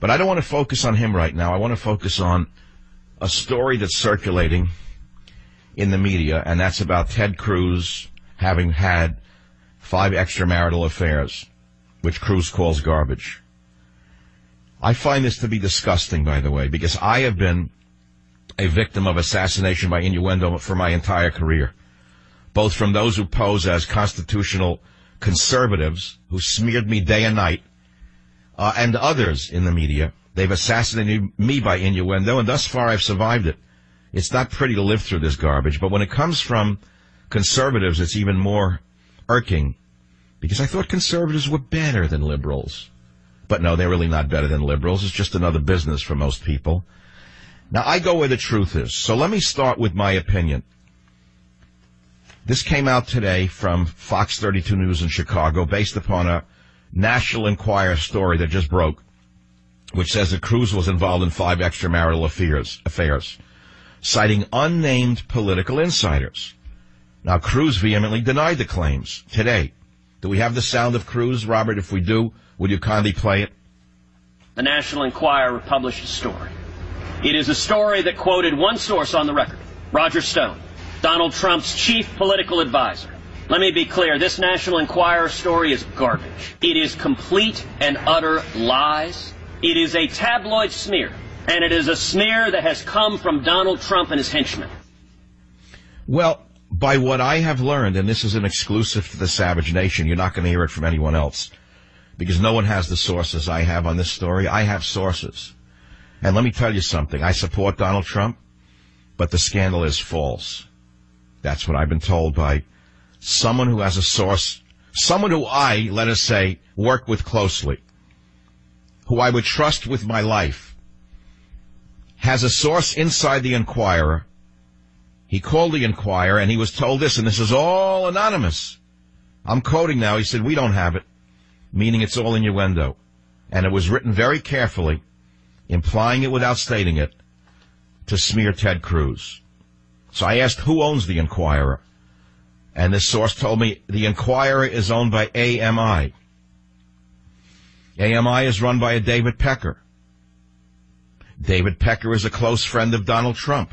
But I don't want to focus on him right now. I want to focus on a story that's circulating in the media, and that's about Ted Cruz having had 5 extramarital affairs, which Cruz calls garbage. I find this to be disgusting, by the way, because I have been a victim of assassination by innuendo for my entire career, both from those who pose as constitutional conservatives who smeared me day and night, and others in the media. They've assassinated me by innuendo, and thus far I've survived it. It's not pretty to live through this garbage, but when it comes from conservatives, it's even more irking, because I thought conservatives were better than liberals. But no, they're really not better than liberals. It's just another business for most people. Now, I go where the truth is. So let me start with my opinion. This came out today from Fox 32 News in Chicago based upon a National Enquirer story that just broke, which says that Cruz was involved in 5 extramarital affairs, citing unnamed political insiders. Now, Cruz vehemently denied the claims today. Do we have the sound of Cruz, Robert? If we do, would you kindly play it? The National Enquirer published a story. It is a story that quoted one source on the record, Roger Stone, Donald Trump's chief political advisor. Let me be clear, this National Enquirer story is garbage. It is complete and utter lies. It is a tabloid smear, and it is a smear that has come from Donald Trump and his henchmen. Well, by what I have learned, and this is an exclusive to the Savage Nation, you're not going to hear it from anyone else, because no one has the sources I have on this story. I have sources. And let me tell you something. I support Donald Trump, but the scandal is false. That's what I've been told by someone who has a source, someone who I, let us say, work with closely, who I would trust with my life, has a source inside the Enquirer. He called the Enquirer, and he was told this, and this is all anonymous. I'm quoting now. He said, "We don't have it," meaning it's all innuendo. And it was written very carefully, implying it without stating it, to smear Ted Cruz. So I asked, who owns the Enquirer? And this source told me the Enquirer is owned by AMI. AMI is run by a David Pecker. David Pecker is a close friend of Donald Trump.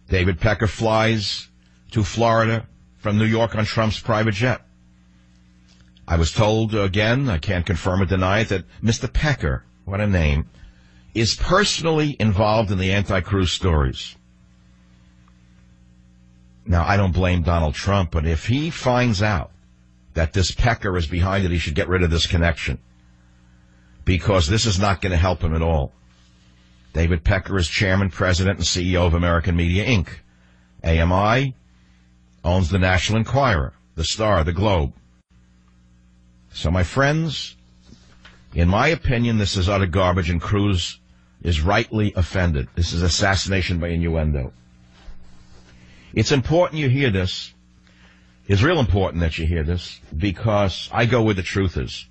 David Pecker flies to Florida from New York on Trump's private jet. I was told, again, I can't confirm or deny it, that Mr. Pecker, what a name, is personally involved in the anti-Cruz stories. Now, I don't blame Donald Trump, but if he finds out that this Pecker is behind it, he should get rid of this connection, because this is not going to help him at all. David Pecker is chairman, president, and CEO of American Media, Inc. AMI owns the National Enquirer, the Star, the Globe. So, my friends, in my opinion, this is utter garbage, and Cruz is rightly offended. This is assassination by innuendo. It's important you hear this. It's real important that you hear this, because I go where the truth is.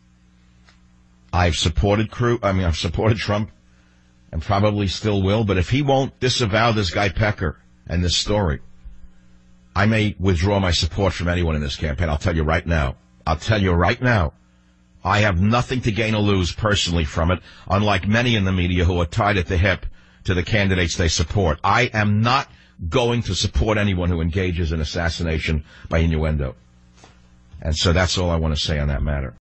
I've supported Trump, and probably still will, but if he won't disavow this guy Pecker and this story, I may withdraw my support from anyone in this campaign. I'll tell you right now. I have nothing to gain or lose personally from it, unlike many in the media who are tied at the hip to the candidates they support. I am not going to support anyone who engages in assassination by innuendo. And so that's all I want to say on that matter.